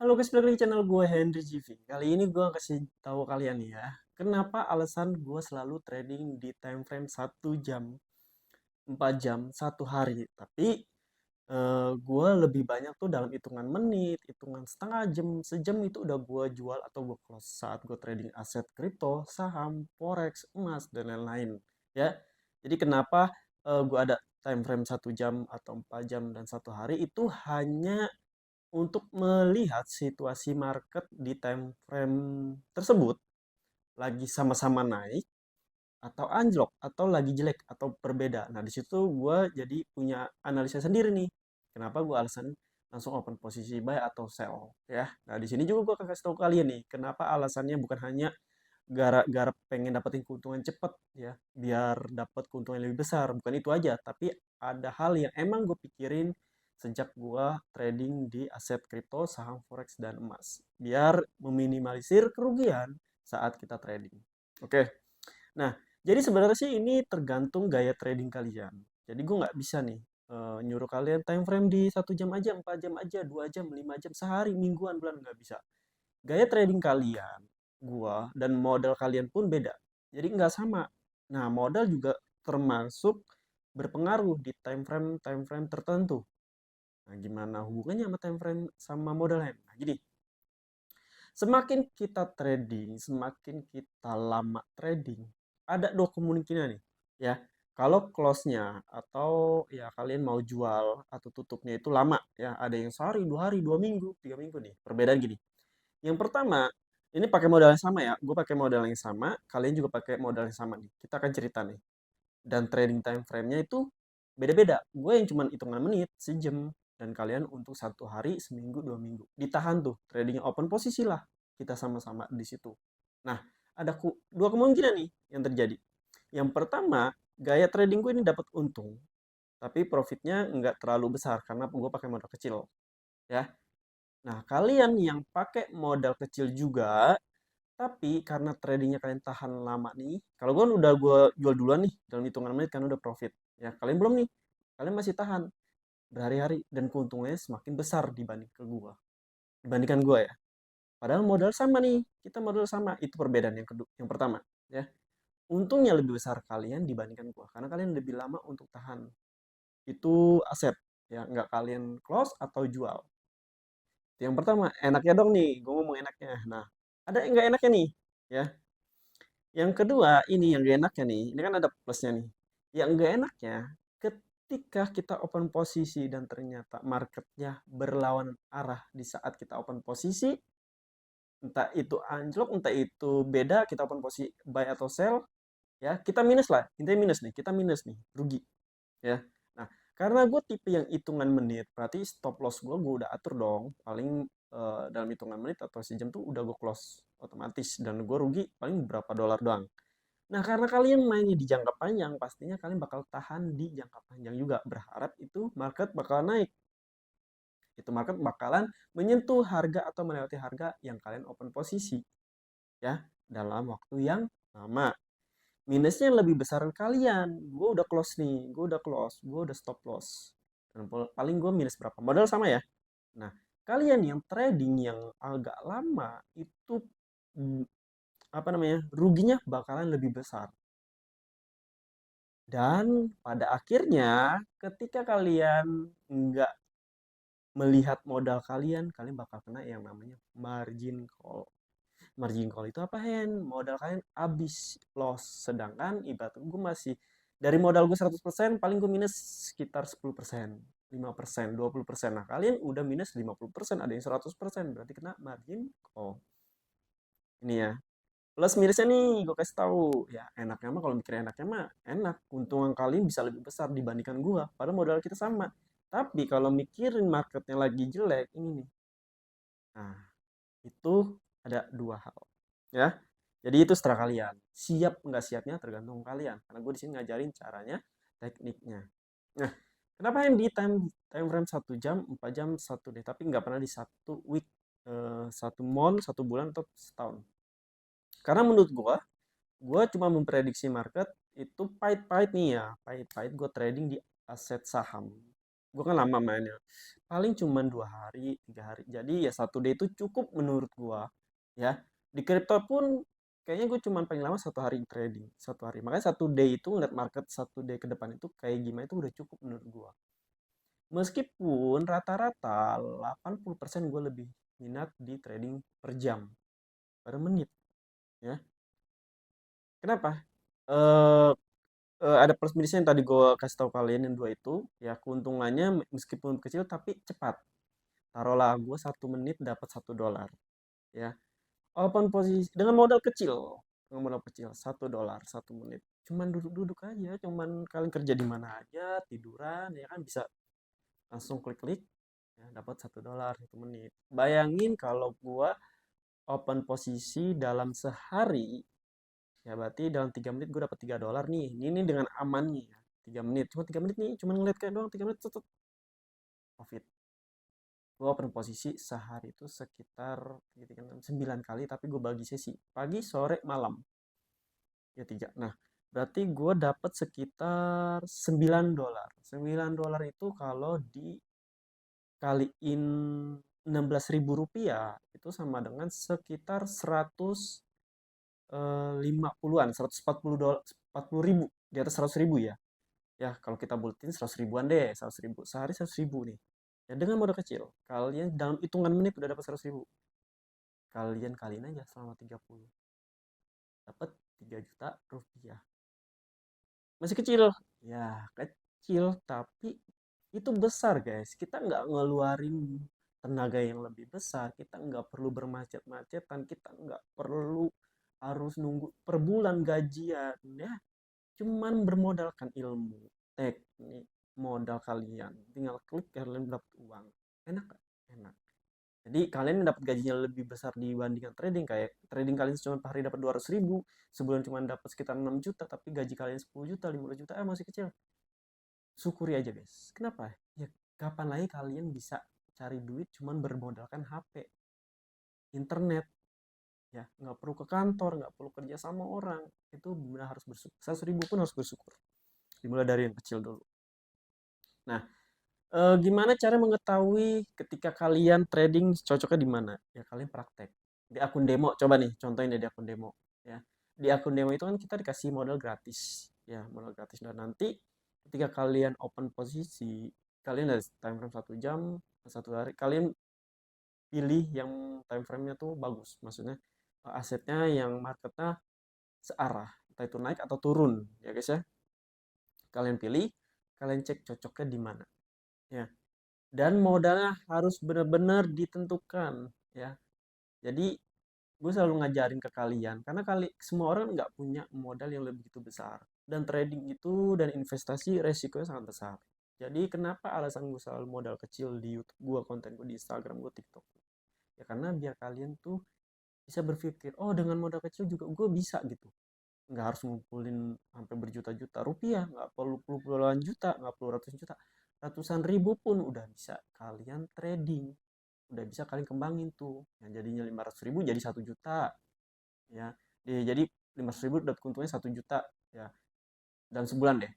Halo guys, balik lagi channel gue Henry GV. Kali ini gue kasih tahu kalian nih ya, kenapa alasan gue selalu trading di time frame 1 jam, 4 jam, 1 hari. Tapi gue lebih banyak tuh dalam hitungan menit, hitungan setengah jam, sejam itu udah gue jual atau gue close saat gue trading aset kripto, saham, forex, emas dan lain-lain. Ya, jadi kenapa gue ada time frame 1 jam atau 4 jam dan 1 hari itu hanya untuk melihat situasi market di time frame tersebut lagi sama-sama naik atau anjlok atau lagi jelek atau berbeda. Nah, di situ gue jadi punya analisa sendiri nih. Kenapa gue alasan langsung open posisi buy atau sell ya. Nah, di sini juga gue akan kasih tahu kalian nih, kenapa alasannya bukan hanya gara-gara pengen dapetin keuntungan cepet ya, biar dapat keuntungan lebih besar. Bukan itu aja, tapi ada hal yang emang gue pikirin sejak gue trading di aset kripto, saham, forex, dan emas. Biar meminimalisir kerugian saat kita trading. Oke, nah jadi sebenarnya sih ini tergantung gaya trading kalian. Jadi gue nggak bisa nih nyuruh kalian time frame di 1 jam aja, 4 jam aja, 2 jam, 5 jam, sehari, mingguan, bulan nggak bisa. Gaya trading kalian, gua, dan modal kalian pun beda. Jadi nggak sama. Nah, modal juga termasuk berpengaruh di time frame tertentu. Nah, gimana hubungannya sama time frame sama modal lain? Nah, gini, semakin kita trading, semakin kita lama trading, ada dua kemungkinan nih, ya. Kalau close-nya atau ya kalian mau jual atau tutupnya itu lama, ya. Ada yang sehari, 2 hari, 2 minggu, 3 minggu nih. Perbedaan gini. Yang pertama, ini pakai modal yang sama ya. Gue pakai modal yang sama, kalian juga pakai modal yang sama nih. Kita akan cerita nih. Dan trading time frame-nya itu beda-beda. Gue yang cuma hitungan menit, sejam. Dan kalian untuk 1 hari, seminggu, 2 minggu. Ditahan tuh, tradingnya open posisi lah. Kita sama-sama di situ. Nah, ada dua kemungkinan nih yang terjadi. Yang pertama, gaya trading gue ini dapat untung. Tapi profitnya nggak terlalu besar karena gue pakai modal kecil. Ya, nah, kalian yang pakai modal kecil juga, tapi karena tradingnya kalian tahan lama nih, kalau gue udah gue jual duluan nih dalam hitungan menit kan udah profit. Ya, kalian belum nih, kalian masih tahan berhari-hari dan keuntungannya semakin besar dibandingkan gue ya. Padahal modal sama nih, kita modal sama, itu perbedaan yang kedua, yang pertama. Ya, untungnya lebih besar kalian dibandingkan gue, karena kalian lebih lama untuk tahan. Itu aset, ya nggak kalian close atau jual. Yang pertama, enaknya dong nih, gue ngomong enaknya. Nah, ada yang nggak enaknya nih, ya. Yang kedua, ini yang nggak enaknya nih, ini kan ada plusnya nih. Yang nggak enaknya, ketika kita open posisi dan ternyata marketnya berlawan arah di saat kita open posisi, entah itu anjlok, entah itu beda, kita open posisi buy atau sell, ya kita minus lah, intinya minus nih, kita minus nih, rugi, ya. Nah, karena gue tipe yang hitungan menit, berarti stop loss gue udah atur dong. Paling dalam hitungan menit atau sejam tuh udah gue close otomatis dan gue rugi paling berapa dolar doang. Nah, karena kalian mainnya di jangka panjang, pastinya kalian bakal tahan di jangka panjang juga. Berharap itu market bakal naik. Itu market bakalan menyentuh harga atau melewati harga yang kalian open posisi. Ya, dalam waktu yang lama. Minusnya lebih besar kalian. Gue udah close nih, gue udah close, gue udah stop loss. Dan paling gue minus berapa? Modal sama ya. Nah, kalian yang trading yang agak lama itu mm, apa namanya? Ruginya bakalan lebih besar. Dan pada akhirnya ketika kalian nggak melihat modal kalian, kalian bakal kena yang namanya margin call. Margin call itu apa, Hen? Modal kalian habis, loss. Sedangkan ibarat gue masih dari modal gue 100%, paling gue minus sekitar 10%, 5%, 20%. Nah, kalian udah minus 50%, ada yang 100%, berarti kena margin call. Ini ya. Plus minusnya nih, gue kasih tahu. Ya, enaknya mah kalau mikir enaknya mah enak. Keuntungan kalian bisa lebih besar dibandingkan gue. Padahal modal kita sama. Tapi kalau mikirin marketnya lagi jelek, ini nih. Nah, itu ada dua hal. Ya, jadi itu setelah kalian. Siap nggak siapnya tergantung kalian. Karena gue di sini ngajarin caranya, tekniknya. Nah, kenapa yang di time frame 1 jam, 4 jam, 1 day, tapi nggak pernah di 1 week, 1 month, 1 bulan atau setahun? Karena menurut gue cuma memprediksi market itu pahit-pahit nih ya, pahit-pahit gue trading di aset saham. Gue kan lama mainnya. Paling cuman 2 hari, 3 hari. Jadi ya satu day itu cukup menurut gua. Ya. Di kripto pun kayaknya gue cuman paling lama 1 hari trading. 1 hari. Makanya satu day itu ngeliat market satu day ke depan itu kayak gimana itu udah cukup menurut gua. Meskipun rata-rata 80% gue lebih minat di trading per jam, per menit. Ya. Kenapa? Eh ada plus minusnya yang tadi gue kasih tahu kalian yang dua itu. Ya keuntungannya meskipun kecil tapi cepat. Taruhlah gue 1 menit dapat $1, ya. Open posisi dengan modal kecil, $1 1 menit. Cuman duduk-duduk aja, cuman kalian kerja di mana aja, tiduran, ya kan bisa langsung klik-klik, ya dapat $1 1 menit. Bayangin kalau gue open posisi dalam sehari, ya berarti dalam 3 menit gue dapat $3 nih. Ini dengan amannya ya. 3 menit, cuma 3 menit nih, cuma ngeliat kayak doang 3 menit, tutup profit. Gue open posisi sehari itu sekitar 9 kali, tapi gue bagi sesi pagi sore malam ya 3. Nah berarti gue dapat sekitar $9. $9 itu kalau dikaliin 16.000 rupiah itu sama dengan sekitar 150-an, 140 dolar, 40 ribu, di atas 100 ribu ya. Ya kalau kita bulatin 100 ribuan deh, 100 ribu sehari, 100 ribu nih. Ya dengan modal kecil kalian dalam hitungan menit udah dapat 100 ribu. Kalian kaliin aja selama 30, dapat 3 juta rupiah. Masih kecil, ya kecil tapi itu besar guys. Kita nggak ngeluarin tenaga yang lebih besar, kita nggak perlu bermacet-macetan, kita nggak perlu harus nunggu per bulan gajian ya. Cuman bermodalkan ilmu, teknik, modal kalian, tinggal klik kalian dapat uang. Enak gak? Enak. Jadi kalian dapat gajinya lebih besar dibandingkan trading. Kayak trading kalian cuma per hari dapat 200 ribu, sebulan cuma dapat sekitar 6 juta, tapi gaji kalian 10 juta, 15 juta, masih kecil. Syukuri aja guys. Kenapa? Ya kapan lagi kalian bisa cari duit cuman bermodalkan HP, internet, ya nggak perlu ke kantor, nggak perlu kerja sama orang. Itu benar harus bersyukur. 100 ribu pun harus bersyukur. Dimulai dari yang kecil dulu. Nah, gimana cara mengetahui ketika kalian trading cocoknya di mana? Ya kalian praktek. Di akun demo, coba nih, contohin deh di akun demo. Ya. Di akun demo itu kan kita dikasih modal gratis. Ya, modal gratis. Dan nanti ketika kalian open posisi, kalian dari time frame 1 jam, 1 hari, kalian pilih yang time frame-nya tuh bagus. Maksudnya asetnya yang marketnya searah. Entah itu naik atau turun. Ya guys ya. Kalian pilih, kalian cek cocoknya di mana. Ya, dan modalnya harus benar-benar ditentukan ya. Jadi gue selalu ngajarin ke kalian karena semua orang nggak punya modal yang lebih begitu besar, dan trading itu dan investasi resikonya sangat besar. Jadi kenapa alasan gue selalu modal kecil di YouTube gue, konten gue di Instagram gue, TikTok, ya karena biar kalian tuh bisa berpikir oh dengan modal kecil juga gue bisa gitu. Nggak harus ngumpulin sampai berjuta-juta rupiah, nggak perlu puluhan juta, nggak perlu ratusan juta, ratusan ribu pun udah bisa kalian trading, udah bisa kalian kembangin tuh yang jadinya 500 ribu jadi 1 juta ya. Jadi 500 ribu dapat keuntungannya 1 juta ya dalam sebulan deh.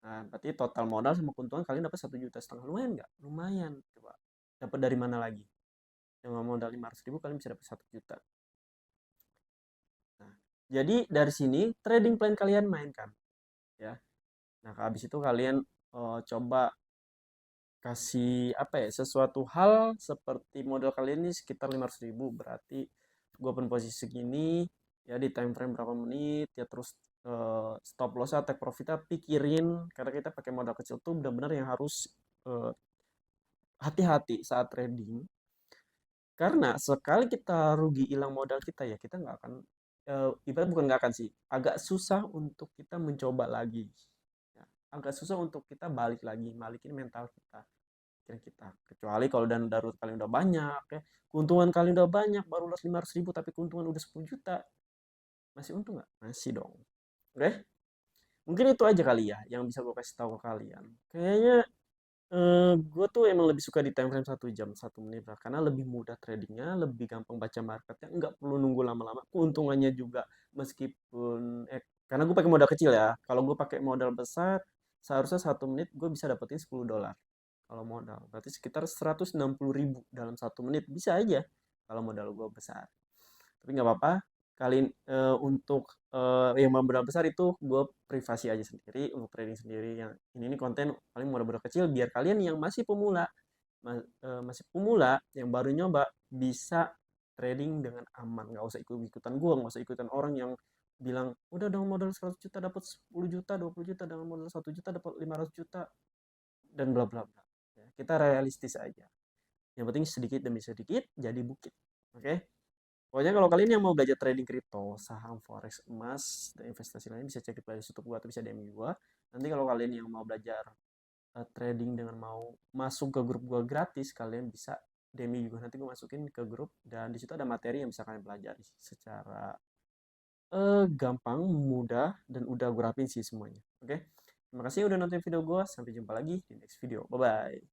Nah berarti total modal sama keuntungan kalian dapat 1,5 juta. Lumayan nggak? Lumayan. Coba dapat dari mana lagi? Dengan modal 500 ribu kalian bisa dapat 1 juta. Nah jadi dari sini trading plan kalian mainkan ya. Nah habis itu kalian coba kasih apa ya, sesuatu hal seperti modal kalian ini sekitar 500 ribu, berarti gue pun posisi segini ya di time frame berapa menit ya. Terus stop loss atau take profitnya pikirin, karena kita pakai modal kecil tuh benar-benar yang harus eh, hati-hati saat trading. Karena sekali kita rugi hilang modal kita ya kita nggak akan, ibarat bukan nggak akan sih, agak susah untuk kita mencoba lagi ya. Agak susah untuk kita balik lagi, balikin mental kita, kita kecuali kalau dan darurat kalian udah banyak ya, keuntungan kalian udah banyak, baru 500 ribu tapi keuntungan udah 10 juta, masih untung nggak? Masih dong. Oke, mungkin itu aja kali ya yang bisa gue kasih tahu ke kalian. Kayaknya gue tuh emang lebih suka di time frame 1 jam 1 menit lah, karena lebih mudah tradingnya, lebih gampang baca marketnya, nggak perlu nunggu lama-lama, keuntungannya juga meskipun karena gue pakai modal kecil ya. Kalau gue pakai modal besar seharusnya 1 menit gue bisa dapetin $10. kalau modal. Berarti sekitar 160.000 dalam 1 menit. Bisa aja kalau modal gue besar. Tapi nggak apa-apa. Kalian untuk yang modal besar itu gue privasi aja sendiri untuk trading sendiri. Yang ini konten paling modal-modal kecil biar kalian yang masih pemula, yang baru nyoba bisa trading dengan aman. Nggak usah ikut-ikutan gue, nggak usah ikutan orang yang bilang udah dengan modal 100 juta dapat 10 juta, 20 juta, dengan modal 1 juta dapat 500 juta dan bla bla bla. Ya, kita realistis aja. Yang penting sedikit demi sedikit jadi bukit. Oke? Pokoknya kalau kalian yang mau belajar trading kripto, saham, forex, emas, dan investasi lain bisa cek di playlist YouTube gua atau bisa DM gua. Nanti kalau kalian yang mau belajar trading dengan mau masuk ke grup gua gratis, kalian bisa DM juga. Nanti gua masukin ke grup dan di situ ada materi yang bisa kalian pelajari secara gampang, mudah, dan udah gue rapin sih semuanya. Oke? Terima kasih udah nonton video gua. Sampai jumpa lagi di next video. Bye bye.